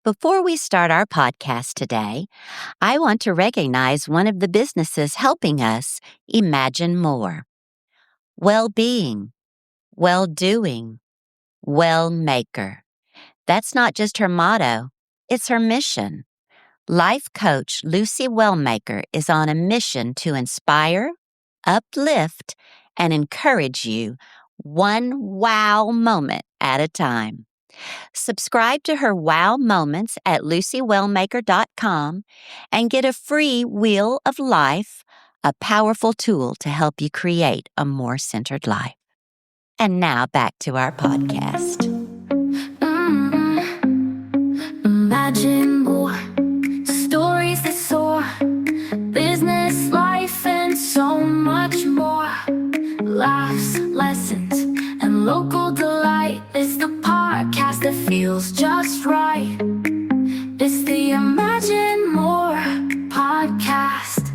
Before we start our podcast today, I want to recognize one of the businesses helping us imagine more. Well-being, well-doing, well-maker. That's not just her motto, it's her mission. Life coach Lucy Wellmaker is on a mission to inspire, uplift, and encourage you one wow moment at a time. Subscribe to her wow moments at lucywellmaker.com and get a free Wheel of Life, a powerful tool to help you create a more centered life. And now back to our podcast. Imagine more stories that soar, business, life, and so much more. Laughs, lessons, and local delight. It's the podcast that feels just right. It's the Imagine More podcast.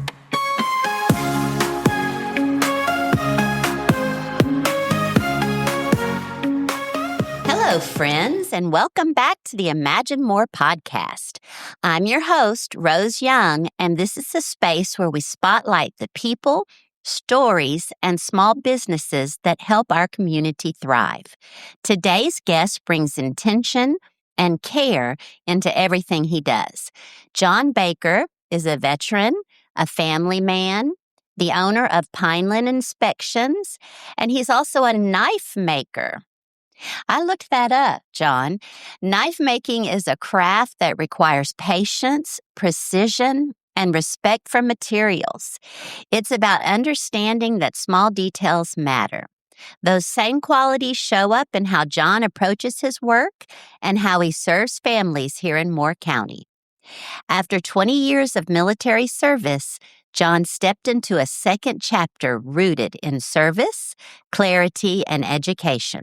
Hello, friends, and welcome back to the Imagine More podcast. I'm your host, Rose Young, and this is the space where we spotlight the people, stories, and small businesses that help our community thrive. Today's guest brings intention and care into everything he does. Jon Baker is a veteran, a family man, the owner of Pineland Inspections, and he's also a knife maker. I looked that up, Jon. Knife making is a craft that requires patience, precision, and respect for materials. It's about understanding that small details matter. Those same qualities show up in how Jon approaches his work and how he serves families here in Moore County. After 20 years of military service, Jon stepped into a second chapter rooted in service, clarity, and education.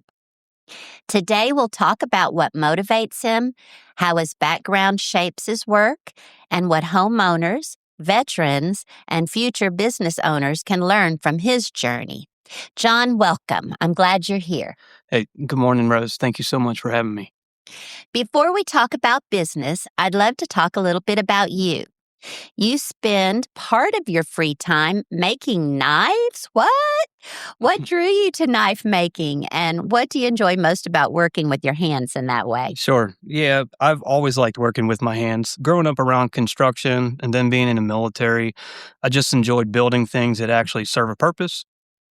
Today, we'll talk about what motivates him, how his background shapes his work, and what homeowners, veterans, and future business owners can learn from his journey. Jon, welcome. I'm glad you're here. Hey, good morning, Rose. Thank you so much for having me. Before we talk about business, I'd love to talk a little bit about you. You spend part of your free time making knives? What drew you to knife making, and what do you enjoy most about working with your hands in that way? Sure. Yeah, I've always liked working with my hands. Growing up around construction and then being in the military, I just enjoyed building things that actually serve a purpose.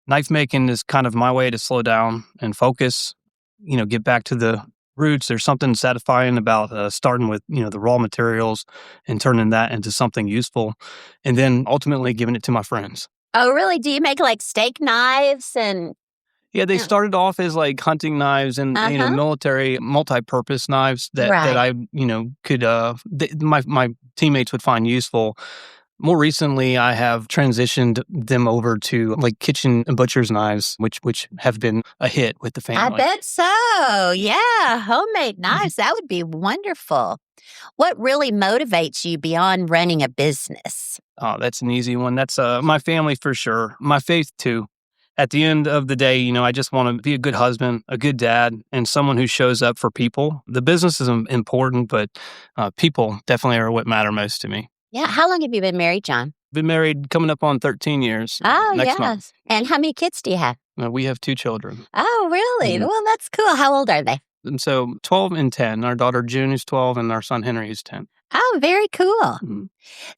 Knife making is kind of my way to slow down and focus, get back to the roots. There's something satisfying about starting with, the raw materials and turning that into something useful and then ultimately giving it to my friends. Oh, really? Do you make like steak knives and... Yeah, they started off as like hunting knives and, military multi-purpose knives that I, could, my teammates would find useful. More recently, I have transitioned them over to like kitchen and butcher's knives, which have been a hit with the family. I bet so. Yeah, homemade knives. That would be wonderful. What really motivates you beyond running a business? Oh, that's an easy one. That's my family for sure. My faith too. At the end of the day, I just want to be a good husband, a good dad, and someone who shows up for people. The business is important, but people definitely are what matter most to me. Yeah. How long have you been married, Jon? Been married coming up on 13 years. Oh, next month. And how many kids do you have? We have 2 children. Oh, really? Mm-hmm. Well, that's cool. How old are they? And so 12 and 10. Our daughter June is 12 and our son Henry is 10. Oh, very cool. Mm-hmm.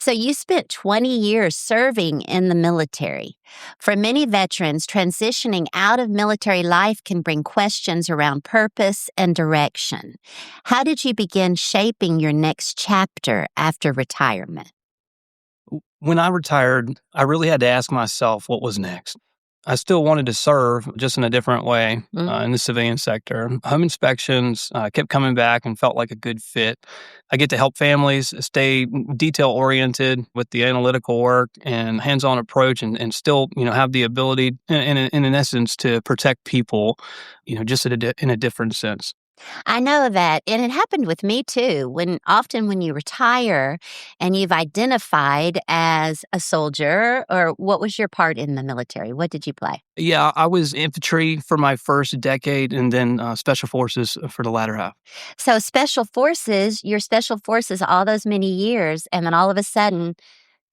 So you spent 20 years serving in the military. For many veterans, transitioning out of military life can bring questions around purpose and direction. How did you begin shaping your next chapter after retirement? When I retired, I really had to ask myself what was next. I still wanted to serve, just in a different way in the civilian sector. Home inspections kept coming back and felt like a good fit. I get to help families stay detail-oriented with the analytical work and hands-on approach and still, have the ability, in essence, to protect people, just in a different sense. I know that, and it happened with me too. When you retire and you've identified as a soldier, or what was your part in the military? What did you play? Yeah, I was infantry for my first decade and then special forces for the latter half. So your special forces all those many years, and then all of a sudden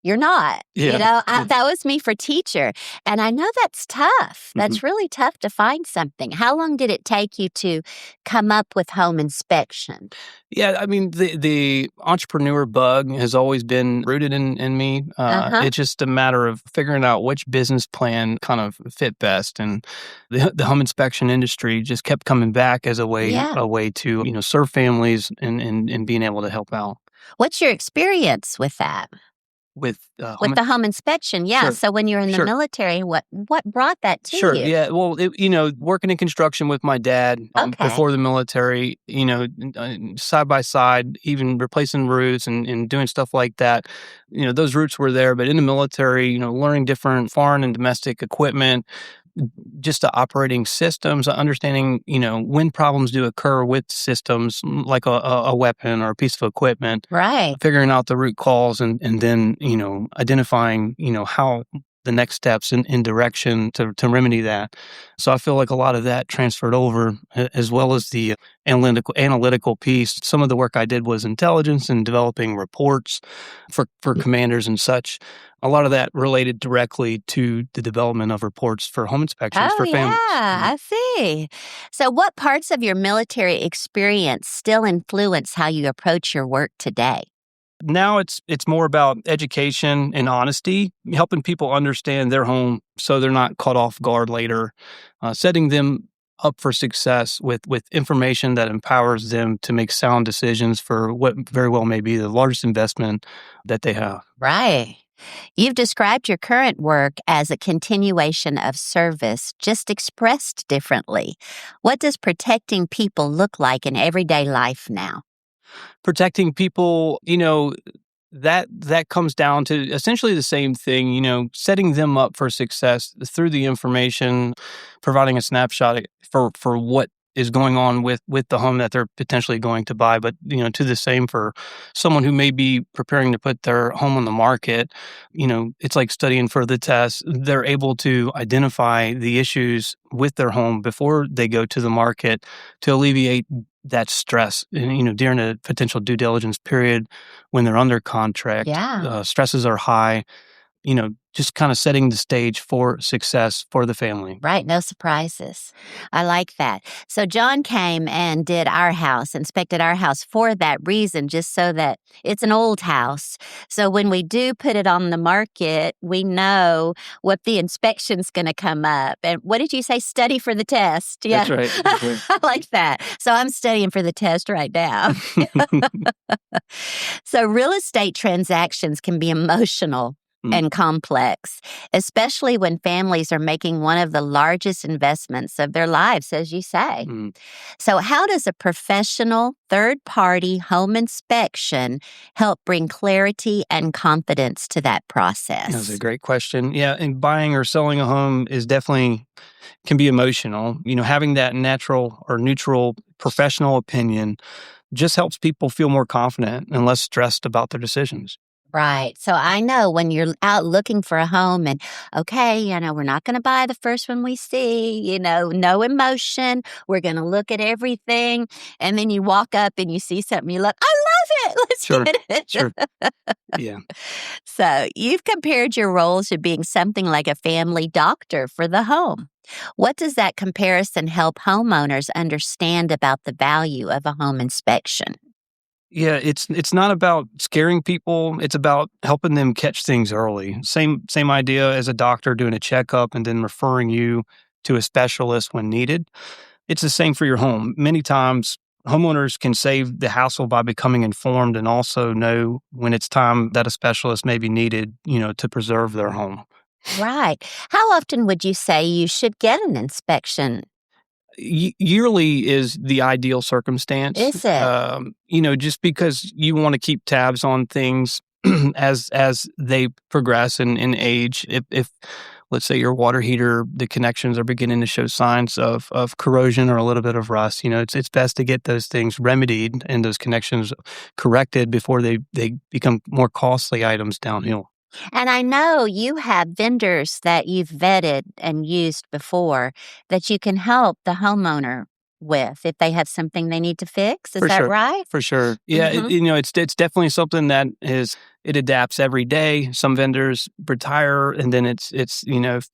you're not. Yeah. That was me for teacher. And I know that's tough. Mhm. That's really tough to find something. How long did it take you to come up with home inspection? Yeah, I mean, the entrepreneur bug has always been rooted in me. Uh-huh. It's just a matter of figuring out which business plan kind of fit best, and the home inspection industry just kept coming back as Yeah. a way to serve families and being able to help out What's your experience with that? with With the home inspection? Yeah. Sure, So when you're in the sure. military, what brought that to Sure. you? Yeah. Well, working in construction with my dad Okay. before the military, side by side, even replacing roofs and doing stuff like that. Those roots were there, but in the military, learning different foreign and domestic equipment, just the operating systems, understanding, when problems do occur with systems like a weapon or a piece of equipment, Right. figuring out the root cause and then, identifying, how the next steps in direction to remedy that. So I feel like a lot of that transferred over as well as the analytical piece. Some of the work I did was intelligence and developing reports for commanders and such. A lot of that related directly to the development of reports for home inspections Oh, for yeah, families. I see. So, what parts of your military experience still influence how you approach your work today? Now it's more about education and honesty, helping people understand their home so they're not caught off guard later, setting them up for success with information that empowers them to make sound decisions for what very well may be the largest investment that they have. Right. You've described your current work as a continuation of service, just expressed differently. What does protecting people look like in everyday life now? Protecting people, that comes down to essentially the same thing, setting them up for success through the information, providing a snapshot for what is going on with the home that they're potentially going to buy, but to the same for someone who may be preparing to put their home on the market. It's like studying for the test. They're able to identify the issues with their home before they go to the market to alleviate that stress, during a potential due diligence period when they're under contract. Yeah. Stresses are high, just kind of setting the stage for success for the family. Right, no surprises. I like that. So John came and did our house, inspected our house for that reason, just so that it's an old house. So when we do put it on the market, we know what the inspection's going to come up. And what did you say? Study for the test. Yeah. That's right. That's right. I like that. So I'm studying for the test right now. So real estate transactions can be emotional and complex, especially when families are making one of the largest investments of their lives, as you say. Mm. So, how does a professional third party home inspection help bring clarity and confidence to that process? That's a great question. Yeah, and buying or selling a home is definitely can be emotional. Having that natural or neutral professional opinion just helps people feel more confident and less stressed about their decisions. Right. So I know when you're out looking for a home and, okay, we're not going to buy the first one we see, no emotion. We're going to look at everything. And then you walk up and you see something, you look, I love it. Let's Sure. get it. Sure. Yeah. So you've compared your roles to being something like a family doctor for the home. What does that comparison help homeowners understand about the value of a home inspection? Yeah, it's not about scaring people. It's about helping them catch things early. Same idea as a doctor doing a checkup and then referring you to a specialist when needed. It's the same for your home. Many times, homeowners can save the hassle by becoming informed and also know when it's time that a specialist may be needed, to preserve their home. Right. How often would you say you should get an inspection? Yearly is the ideal circumstance. Is it? Just because you want to keep tabs on things as they progress and age. If let's say your water heater, the connections are beginning to show signs of corrosion or a little bit of rust. It's best to get those things remedied and those connections corrected before they become more costly items downhill. And I know you have vendors that you've vetted and used before that you can help the homeowner with if they have something they need to fix. Is For that sure. right? For sure. Yeah, Mhm. it's definitely something that it adapts every day. Some vendors retire, and then it's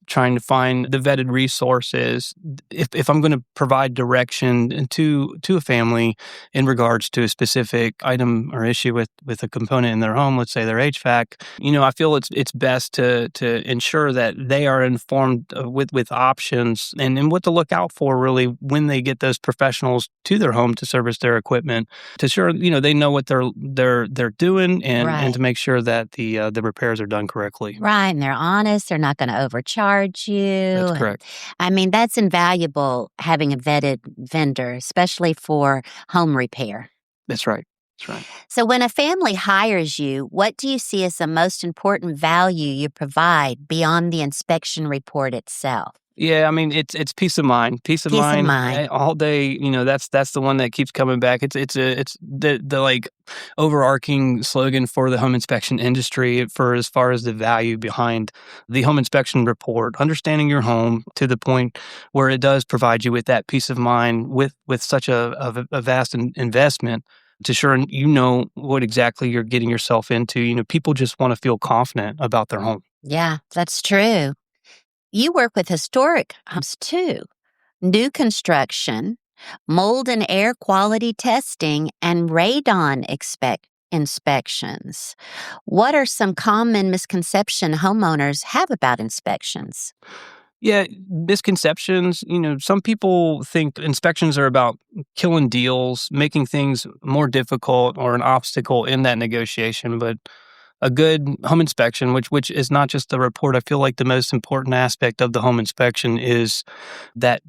trying to find the vetted resources. If I'm going to provide direction to a family in regards to a specific item or issue with a component in their home, let's say their HVAC, I feel it's best to ensure that they are informed with options and what to look out for really when they get those professionals to their home to service their equipment, to sure they know what they're doing, and Right. to make sure that the repairs are done correctly. Right, and they're honest, they're not gonna overcharge you, That's and correct. I mean, that's invaluable having a vetted vendor, especially for home repair. That's right. That's right. So when a family hires you, what do you see as the most important value you provide beyond the inspection report itself? Yeah, I mean, it's peace of mind. Peace of Peace of mind mind. all day. That's the one that keeps coming back. It's the like overarching slogan for the home inspection industry for as far as the value behind the home inspection report. Understanding your home to the point where it does provide you with that peace of mind with such a vast investment. To sure what exactly you're getting yourself into. People just want to feel confident about their home. Yeah, that's true. You work with historic homes too. New construction, mold and air quality testing, and radon inspections. What are some common misconceptions homeowners have about inspections? Yeah, misconceptions. Some people think inspections are about killing deals, making things more difficult or an obstacle in that negotiation. But a good home inspection, which is not just the report, I feel like the most important aspect of the home inspection is that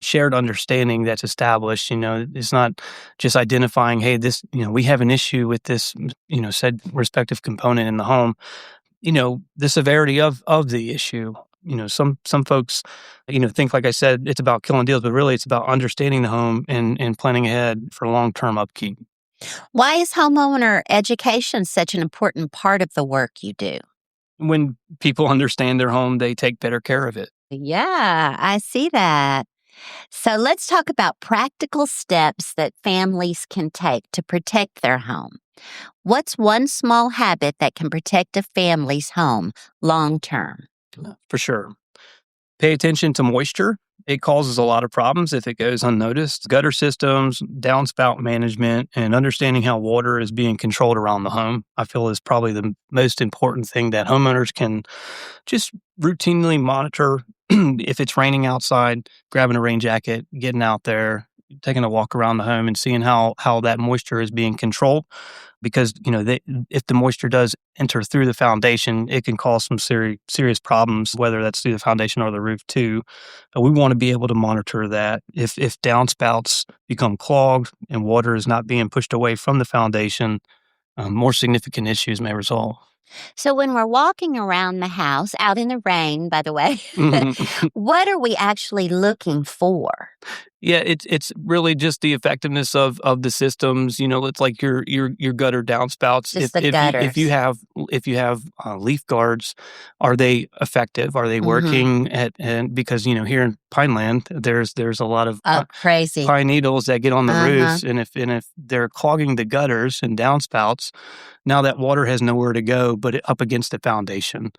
shared understanding that's established. It's not just identifying, hey, this, we have an issue with this, said respective component in the home. The severity of the issue. Some folks, think, like I said, it's about killing deals, but really it's about understanding the home and planning ahead for long-term upkeep. Why is homeowner education such an important part of the work you do? When people understand their home, they take better care of it. Yeah, I see that. So let's talk about practical steps that families can take to protect their home. What's one small habit that can protect a family's home long term? For sure. Pay attention to moisture. It causes a lot of problems if it goes unnoticed. Gutter systems, downspout management, and understanding how water is being controlled around the home, I feel is probably the most important thing that homeowners can just routinely monitor. If it's raining outside, grabbing a rain jacket, getting out there, taking a walk around the home and seeing how that moisture is being controlled. Because, if the moisture does enter through the foundation, it can cause some serious problems, whether that's through the foundation or the roof too. We want to be able to monitor that. If downspouts become clogged and water is not being pushed away from the foundation, more significant issues may result. So, when we're walking around the house out in the rain, by the way, Mhm. what are we actually looking for? Yeah, it's really just the effectiveness of the systems. It's like your gutter downspouts. Just If the if you if you gutters. have if you have leaf guards, are they effective? Are they Hmm. working and because here in Pineland, there's a lot of Oh, crazy. pine needles that get on the Uh huh. roofs, and if they're clogging the gutters and downspouts, now that water has nowhere to go but up against the foundation.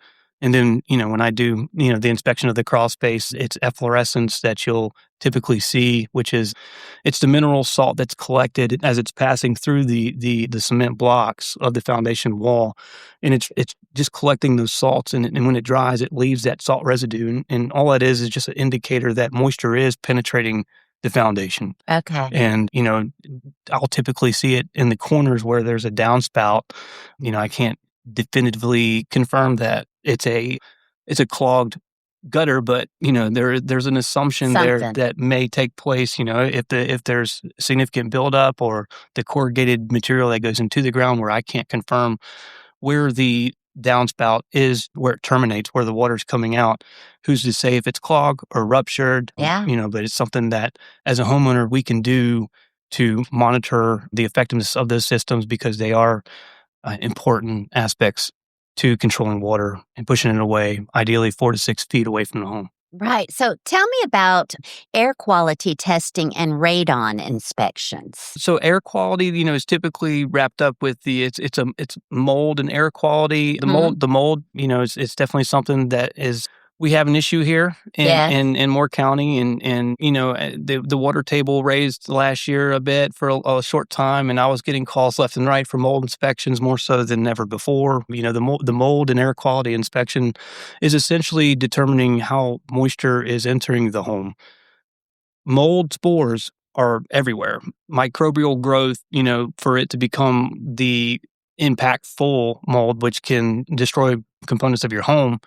And then, when I do, the inspection of the crawl space, it's efflorescence that you'll typically see, which is it's the mineral salt that's collected as it's passing through the cement blocks of the foundation wall. And it's just collecting those salts, and when it dries, it leaves that salt residue. And all that is just an indicator that moisture is penetrating the foundation. Okay. And, I'll typically see it in the corners where there's a downspout. I can't definitively confirm that it's a clogged gutter, but there's an assumption there Something. that may take place. If there's significant buildup or the corrugated material that goes into the ground where I can't confirm where the downspout is where it terminates, where the water's coming out. Who's to say if it's clogged or ruptured? Yeah. But it's something that as a homeowner we can do to monitor the effectiveness of those systems because they are important aspects to controlling water and pushing it away, ideally 4 to 6 feet away from the home. Right. So tell me about air quality testing and radon inspections. So air quality, is typically wrapped up with it's mold and air quality. The mold, it's definitely something that is. We have an issue here in Moore County, and the water table raised last year a bit for a short time, and I was getting calls left and right for mold inspections more so than ever before. The mold and air quality inspection is essentially determining how moisture is entering the home. Mold spores are everywhere. Microbial growth, for it to become the impactful mold, which can destroy components of your home,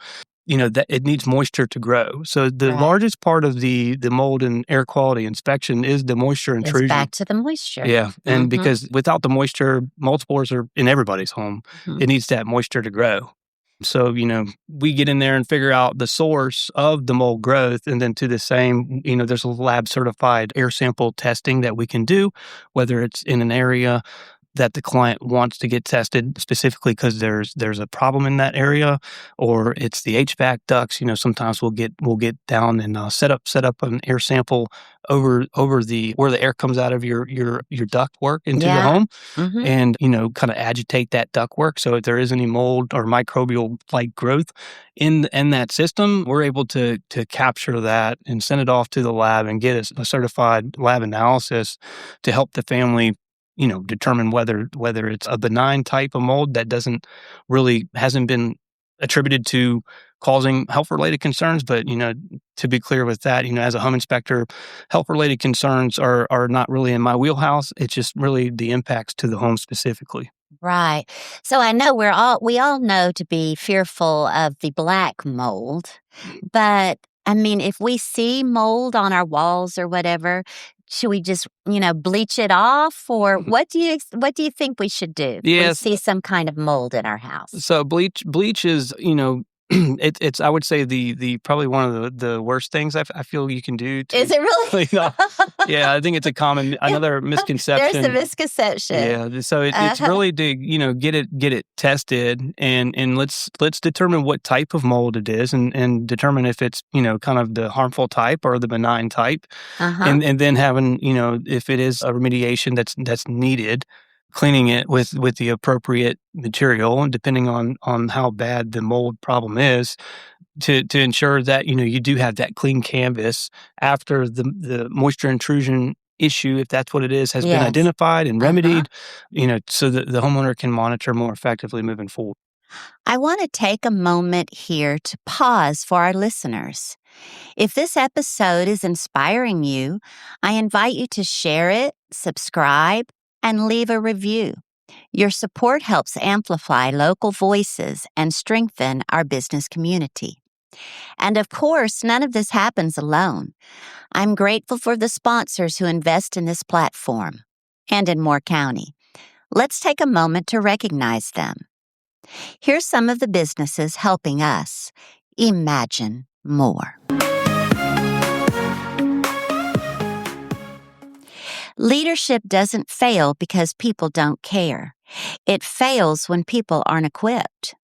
that it needs moisture to grow. So the largest part of the mold and air quality inspection is the moisture intrusion. It's back to the moisture. Yeah. And because without the moisture, mold spores are in everybody's home. It needs that moisture to grow. So, we get in there and figure out the source of the mold growth. And then to the same, there's a lab certified air sample testing that we can do, whether it's in an area that the client wants to get tested specifically because there's a problem in that area, or it's the HVAC ducts. Sometimes we'll get down and set up an air sample over the where the air comes out of your duct work into the home, and kind of agitate that duct work. So if there is any mold or microbial like growth in that system, we're able to capture that and send it off to the lab and get a certified lab analysis to help the family determine whether it's a benign type of mold that hasn't been attributed to causing health-related concerns. But, to be clear with that, as a home inspector, health-related concerns are not really in my wheelhouse. It's just really the impacts to the home specifically. Right. So I know we all know to be fearful of the black mold, but I mean, if we see mold on our walls or whatever, should we just, bleach it off, or what do you think we should do? Yes. If we see some kind of mold in our house. So bleach is, it's I would say the probably one of the worst things I feel you can do. Is it really? Yeah, I think it's another misconception. There's a misconception. Yeah, so it's really to get it tested and let's determine what type of mold it is and determine if it's kind of the harmful type or the benign type, and then having if it is a remediation that's needed, cleaning it with the appropriate material, and depending on how bad the mold problem is, to ensure that you do have that clean canvas after the moisture intrusion issue, if that's what it is, has been identified and remedied, so that the homeowner can monitor more effectively moving forward. I want to take a moment here to pause for our listeners. If this episode is inspiring you, I invite you to share it, subscribe, and leave a review. Your support helps amplify local voices and strengthen our business community. And of course, none of this happens alone. I'm grateful for the sponsors who invest in this platform and in Moore County. Let's take a moment to recognize them. Here's some of the businesses helping us imagine more. Leadership doesn't fail because people don't care. It fails when people aren't equipped.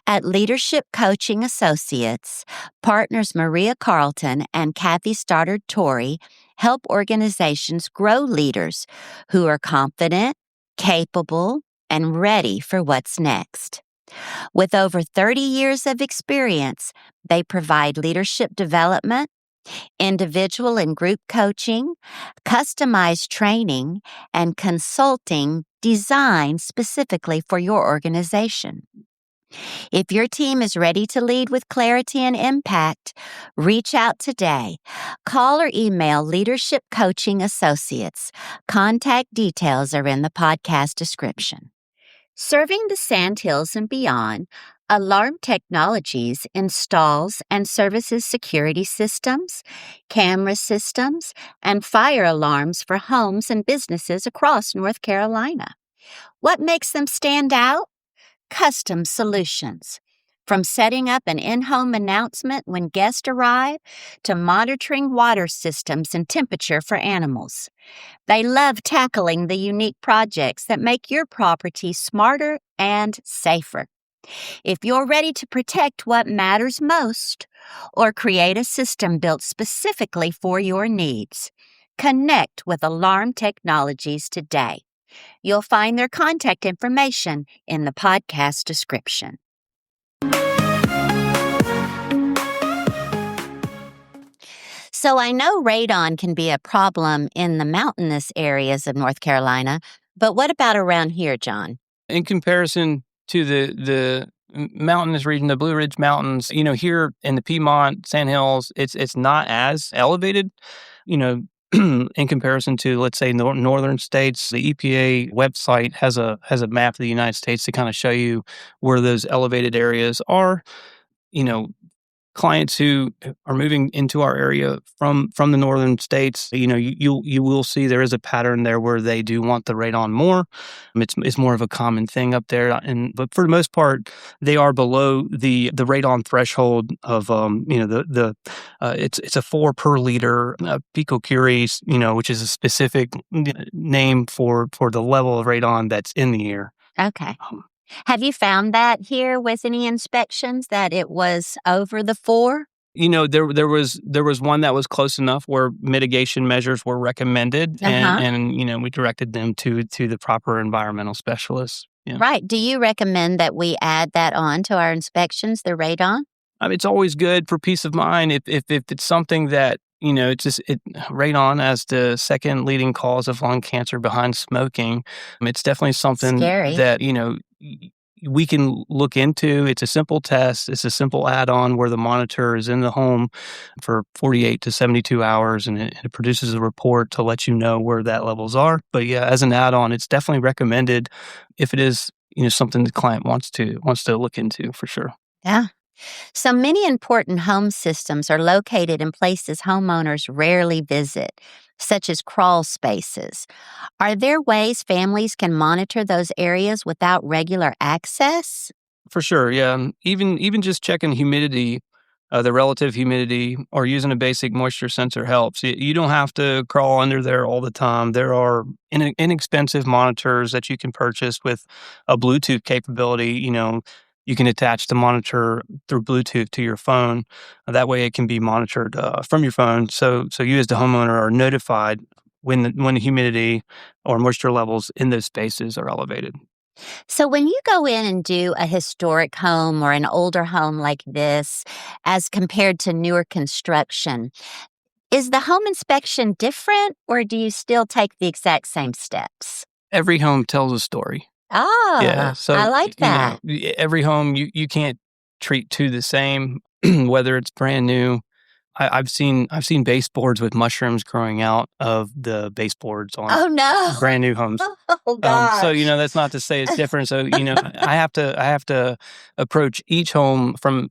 At Leadership Coaching Associates, partners Maria Carlton and Kathy Stoddard-Torrey help organizations grow leaders who are confident, capable, and ready for what's next. With over 30 years of experience, they provide leadership development, individual and group coaching, customized training, and consulting designed specifically for your organization. If your team is ready to lead with clarity and impact, reach out today. Call or email Leadership Coaching Associates. Contact details are in the podcast description. Serving the Sandhills and beyond, Alarm Technologies installs and services security systems, camera systems, and fire alarms for homes and businesses across North Carolina. What makes them stand out? custom solutions. From setting up an in-home announcement when guests arrive to monitoring water systems and temperature for animals. They love tackling the unique projects that make your property smarter and safer. If you're ready to protect what matters most or create a system built specifically for your needs, connect with Alarm Technologies today. You'll find their contact information in the podcast description. So I know radon can be a problem in the mountainous areas of North Carolina, but what about around here, Jon? In comparison to the mountainous region, the Blue Ridge Mountains, here in the Piedmont, Sand Hills, it's not as elevated, in comparison to, let's say, northern states. The EPA website has a map of the United States to kind of show you where those elevated areas are. Clients who are moving into our area from the northern states, you will see there is a pattern there where they do want the radon more. It's more of a common thing up there, but for the most part, they are below the radon threshold of it's a 4 per liter picocuries, which is a specific name for the level of radon that's in the air. Okay. Have you found that here with any inspections that it was over the 4? There was one that was close enough where mitigation measures were recommended, and we directed them to the proper environmental specialists. Yeah. Right. Do you recommend that we add that on to our inspections, the radon? It's always good for peace of mind if it's something that radon as the second leading cause of lung cancer behind smoking. It's definitely something Scary. that we can look into. It's a simple test. It's a simple add-on where the monitor is in the home for 48 to 72 hours, and it produces a report to let you know where that levels are. But yeah, as an add-on, it's definitely recommended if it is something the client wants to look into, for sure. Yeah. So many important home systems are located in places homeowners rarely visit, such as crawl spaces. Are there ways families can monitor those areas without regular access? For sure, yeah. Even just checking humidity, the relative humidity, or using a basic moisture sensor helps. You don't have to crawl under there all the time. There are inexpensive monitors that you can purchase with a Bluetooth capability. You can attach the monitor through Bluetooth to your phone. That way it can be monitored from your phone. So you as the homeowner are notified when the humidity or moisture levels in those spaces are elevated. So when you go in and do a historic home or an older home like this, as compared to newer construction, is the home inspection different, or do you still take the exact same steps? Every home tells a story. Ah, Yeah, so I like that. every home you can't treat two the same, whether it's brand new. I've seen baseboards with mushrooms growing out of the baseboards on Oh, no. brand new homes. Oh, gosh. So that's not to say it's different. So I have to approach each home from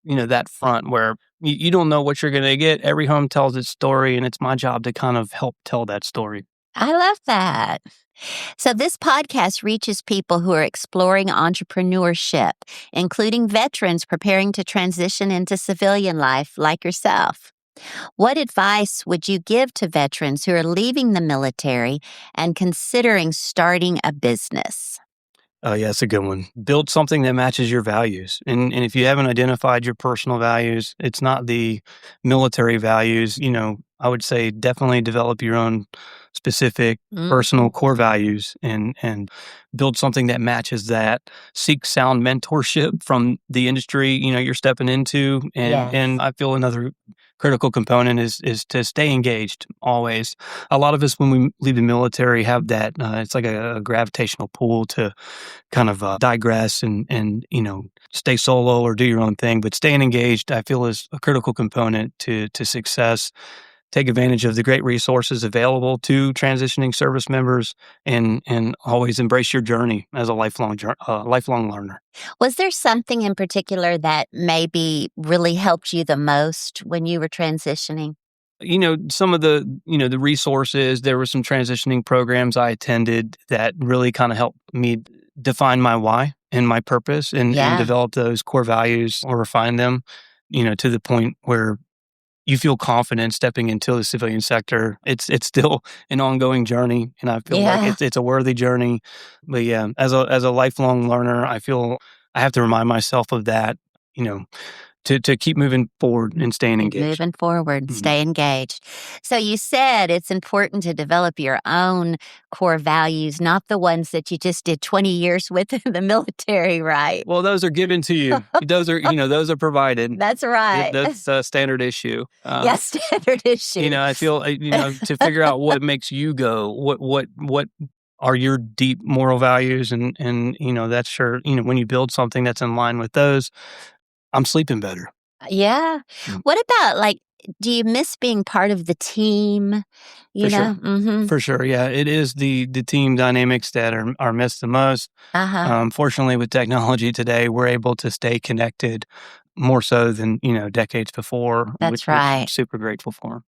that front where you don't know what you're going to get. Every home tells its story, and it's my job to kind of help tell that story. I love that. So this podcast reaches people who are exploring entrepreneurship, including veterans preparing to transition into civilian life like yourself. What advice would you give to veterans who are leaving the military and considering starting a business? Oh, yeah, that's a good one. Build something that matches your values. And if you haven't identified your personal values, it's not the military values. I would say definitely develop your own specific personal core values and build something that matches that. Seek sound mentorship from the industry you're stepping into. And I feel another critical component is to stay engaged always. A lot of us, when we leave the military, have that it's like a gravitational pull to kind of digress and stay solo or do your own thing. But staying engaged, I feel, is a critical component to success. Take advantage of the great resources available to transitioning service members, and always embrace your journey as a lifelong learner. Was there something in particular that maybe really helped you the most when you were transitioning? Some of the resources, there were some transitioning programs I attended that really kind of helped me define my why. in my purpose and Yeah. develop those core values or refine them, to the point where you feel confident stepping into the civilian sector. It's still an ongoing journey, and I feel like Yeah. it's a worthy journey. But yeah, as a lifelong learner, I feel I have to remind myself of that, you know, to keep moving forward and staying Keep engaged. moving forward, Mhm. stay engaged. So you said it's important to develop your own core values, not the ones that you just did 20 years with in the military, right? Well, those are given to you. Those are those are provided. That's right. That's a standard issue. Yes, standard issue. I feel to figure out what makes you go. What are your deep moral values, and that's sure when you build something that's in line with those, I'm sleeping better. Yeah. Mm. What about, like, do you miss being part of the team? For You sure. know? Mhm. For sure, yeah, it is the team dynamics that are missed the most. Uh-huh. Fortunately, with technology today, we're able to stay connected more so than decades before, That's which I'm right. super grateful for.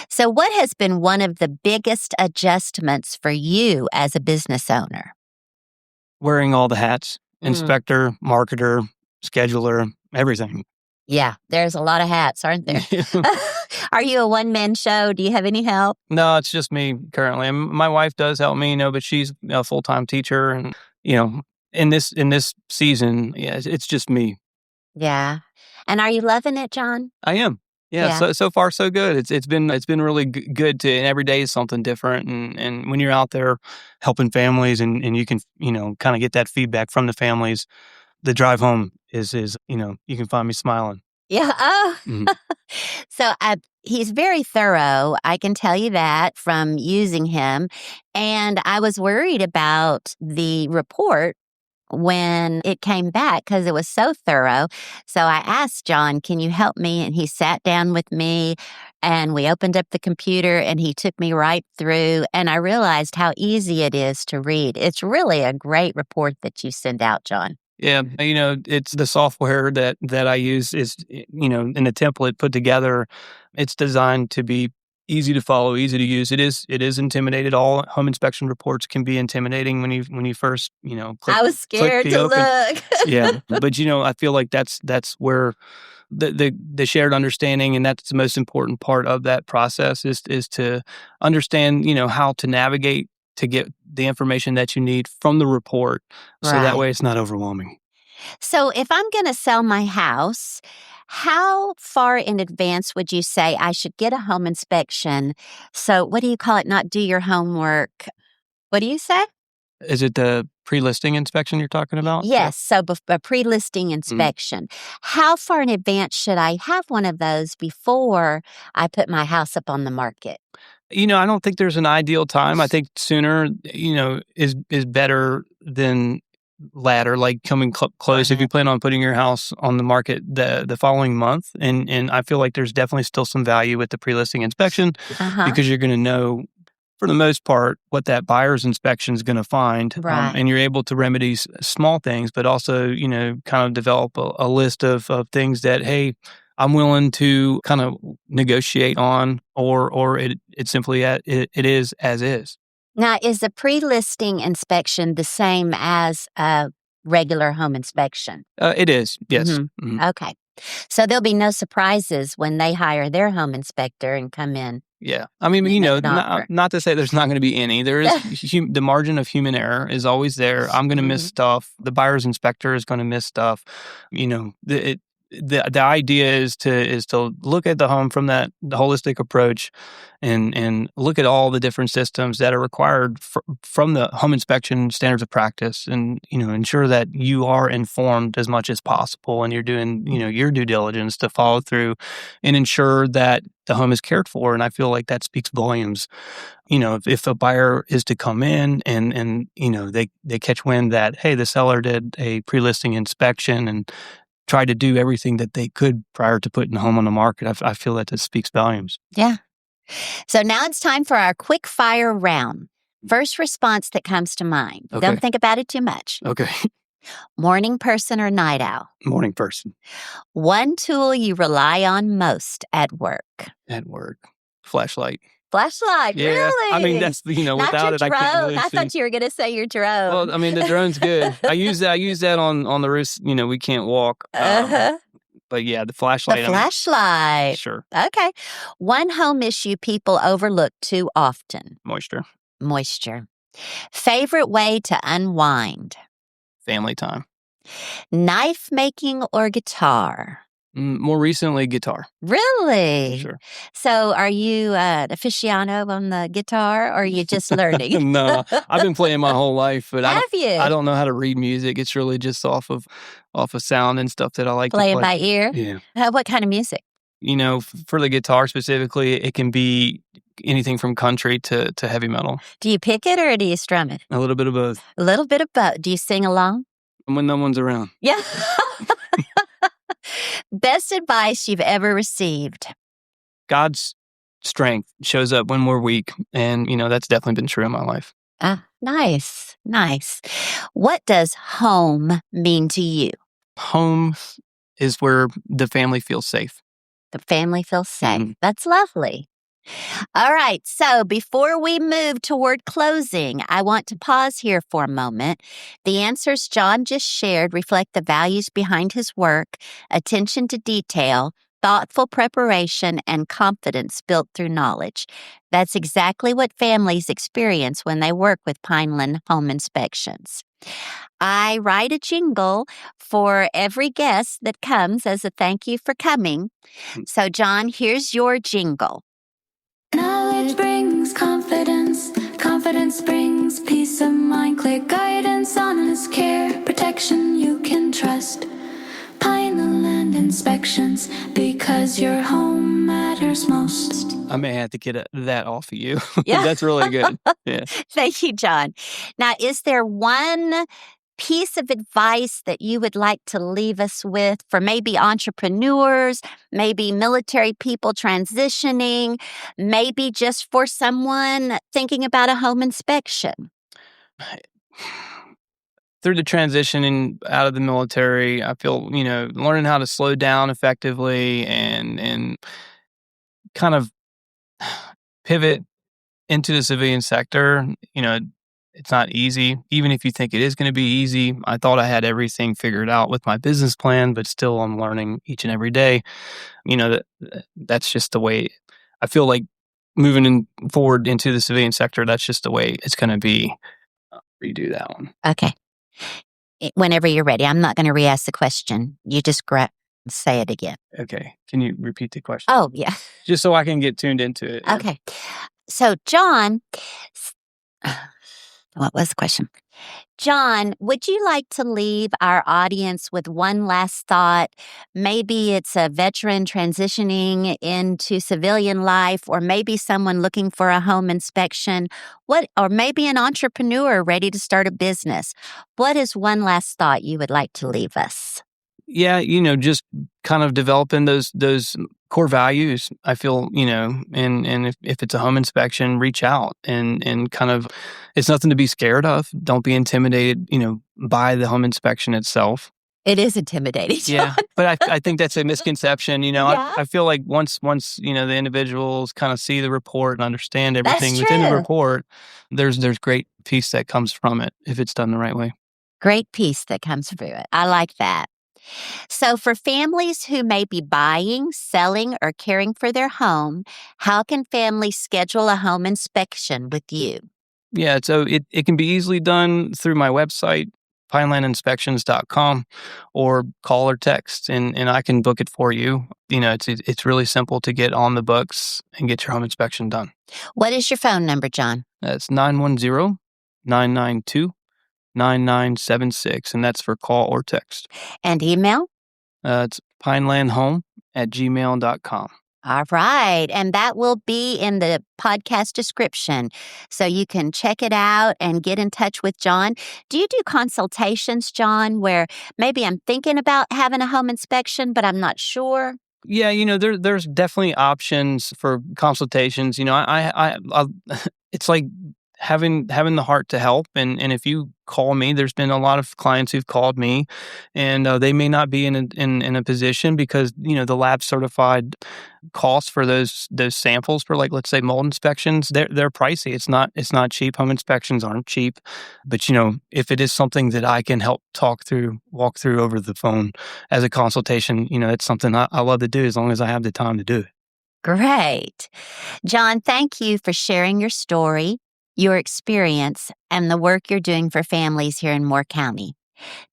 So what has been one of the biggest adjustments for you as a business owner? Wearing all the hats: Mm. inspector, marketer, scheduler, everything. Yeah, there's a lot of hats, aren't there? Are you a one-man show? Do you have any help? No, it's just me currently. My wife does help me, but she's a full-time teacher, and you know, in this season, yeah, it's just me. Yeah. And are you loving it, John? I am. Yeah, Yeah. so far so good. It's been really good to, and every day is something different, and when you're out there helping families, and you can kind of get that feedback from the families, the drive home is you can find me smiling. Yeah. Oh. Mhm. So he's very thorough. I can tell you that from using him. And I was worried about the report when it came back because it was so thorough. So I asked John, can you help me? And he sat down with me and we opened up the computer and he took me right through. And I realized how easy it is to read. It's really a great report that you send out, John. Yeah, it's the software that I use is, in a template put together. It's designed to be easy to follow, easy to use. It is intimidated. All home inspection reports can be intimidating when you first, I was click scared the to open. look. Yeah, but I feel like that's where the shared understanding, and that's the most important part of that process is to understand, how to navigate to get the information that you need from the report, so that Right. way it's not overwhelming. So if I'm going to sell my house, how far in advance would you say I should get a home inspection? So what do you call it? Not do your homework. What do you say? Is it the pre-listing inspection you're talking about? Yes. So a pre-listing Mhm. inspection. How far in advance should I have one of those before I put my house up on the market? I don't think there's an ideal time. I think sooner, is better than latter, like coming close. If you Right. plan on putting your house on the market the following month, and I feel like there's definitely still some value with the pre-listing inspection, Uh-huh. because you're going to know, for the most part, what that buyer's inspection is going to find, Right. and you're able to remedy small things, but also kind of develop a list of things that, hey, I'm willing to kind of negotiate on, or it simply it is as is. Now, is a pre-listing inspection the same as a regular home inspection? It is, yes. Mhm. Mhm. Okay. So there'll be no surprises when they hire their home inspector and come in Yeah, I mean, and make an not offer. not to say there's not going to be any. There is the margin of human error is always there. I'm going to miss Mhm. stuff. The buyer's inspector is going to miss stuff. The idea is to look at the home from the holistic approach, and look at all the different systems that are required from the home inspection standards of practice, and ensure that you are informed as much as possible, and you're doing your due diligence to follow through and ensure that the home is cared for. And I feel like that speaks volumes. If a buyer is to come in, and they catch wind that, hey, the seller did a pre-listing inspection and tried to do everything that they could prior to putting the home on the market, I feel that this speaks volumes. Yeah. So now it's time for our quick fire round. First response that comes to mind. Okay. Don't think about it too much. Okay. Morning person or night owl? Morning person. One tool you rely on most at work? At work. Flashlight. Flashlight, Yeah. really? I mean, that's, Not without your it, I can't drone. really I see. thought you were going to say your drone. Well, I mean, the drone's good. I use that on the roof. We can't walk. Uh-huh. But yeah, the The flashlight. flashlight. Sure. Okay. One home issue people overlook too often. Moisture. Favorite way to unwind. Family time. Knife making or guitar? More recently, guitar. Really? Sure. So are you an aficionado on the guitar or are you just learning? No, I've been playing my whole life, but Have you? I don't know how to read music. It's really just off of sound and stuff that I like to Playing play. by ear? Yeah. What kind of music? For the guitar specifically, it can be anything from country to heavy metal. Do you pick it or do you strum it? A little bit of both. A little bit of both. Do you sing along? When no one's around. Yeah. Best advice you've ever received. God's strength shows up when we're weak. And, that's definitely been true in my life. Ah, nice. Nice. What does home mean to you? Home is where the family feels safe. The family feels safe. Mhm. That's lovely. All right. So before we move toward closing, I want to pause here for a moment. The answers Jon just shared reflect the values behind his work, attention to detail, thoughtful preparation, and confidence built through knowledge. That's exactly what families experience when they work with Pineland Home Inspections. I write a jingle for every guest that comes as a thank you for coming. So, Jon, here's your jingle. Knowledge brings confidence. Confidence brings peace of mind. Clear guidance, honest care, protection you can trust. Pineland Inspections, because your home matters most. I may have to get that off of you. Yeah. That's really good. Yeah. Thank you, Jon. Now, is there one piece of advice that you would like to leave us with for maybe entrepreneurs, maybe military people transitioning, maybe just for someone thinking about a home inspection? Through the transitioning out of the military, I feel, learning how to slow down effectively and kind of pivot into the civilian sector. It's not easy. Even if you think it is going to be easy, I thought I had everything figured out with my business plan, but still I'm learning each and every day. That's just the way I feel like moving forward into the civilian sector. That's just the way it's going to be. Redo that one. Okay. Whenever you're ready. I'm not going to re-ask the question. You just say it again. Okay. Can you repeat the question? Oh, yeah. Just so I can get tuned into it. Okay. So, Jon, what was the question? Jon, would you like to leave our audience with one last thought? Maybe it's a veteran transitioning into civilian life, or maybe someone looking for a home inspection, or maybe an entrepreneur ready to start a business. What is one last thought you would like to leave us? Yeah, just kind of developing those core values. I feel, and if it's a home inspection, reach out and kind of, it's nothing to be scared of. Don't be intimidated, by the home inspection itself. It is intimidating. Yeah, but I think that's a misconception. Yeah. I feel like once the individuals kind of see the report and understand everything That's within the true. report, there's great peace that comes from it if it's done the right way. Great peace that comes through it. I like that. So for families who may be buying, selling, or caring for their home, how can families schedule a home inspection with you? Yeah, so it can be easily done through my website, pinelandinspections.com, or call or text, and I can book it for you. It's really simple to get on the books and get your home inspection done. What is your phone number, Jon? That's 910-992-9976, and that's for call or text. And email? It's pinelandhome@gmail.com. All right. And that will be in the podcast description. So you can check it out and get in touch with Jon. Do you do consultations, Jon, where maybe I'm thinking about having a home inspection, but I'm not sure? Yeah, there's definitely options for consultations. I it's like having the heart to help. And if you call me, there's been a lot of clients who've called me, and they may not be in a position because the lab certified costs for those samples for, like, let's say mold inspections, they're pricey. It's not cheap. Home inspections aren't cheap, but if it is something that I can help walk through over the phone as a consultation, it's something I love to do as long as I have the time to do it. Great. Jon, thank you for sharing your story, your experience, and the work you're doing for families here in Moore County.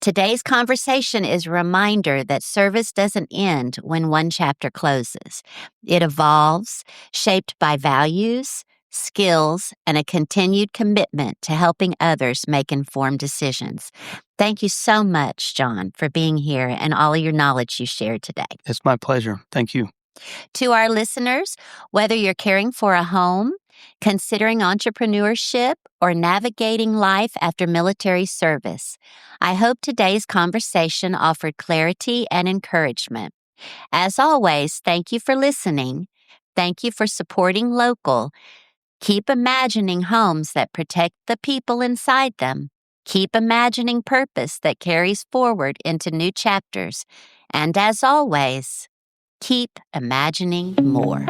Today's conversation is a reminder that service doesn't end when one chapter closes. It evolves, shaped by values, skills, and a continued commitment to helping others make informed decisions. Thank you so much, Jon, for being here and all of your knowledge you shared today. It's my pleasure. Thank you. To our listeners, whether you're caring for a home, considering entrepreneurship, or navigating life after military service, I hope today's conversation offered clarity and encouragement. As always, thank you for listening. Thank you for supporting local. Keep imagining homes that protect the people inside them. Keep imagining purpose that carries forward into new chapters. And as always, keep imagining more.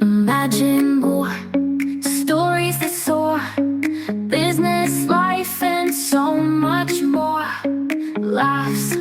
Imagine more stories that soar, business, life, and so much more. Laughs,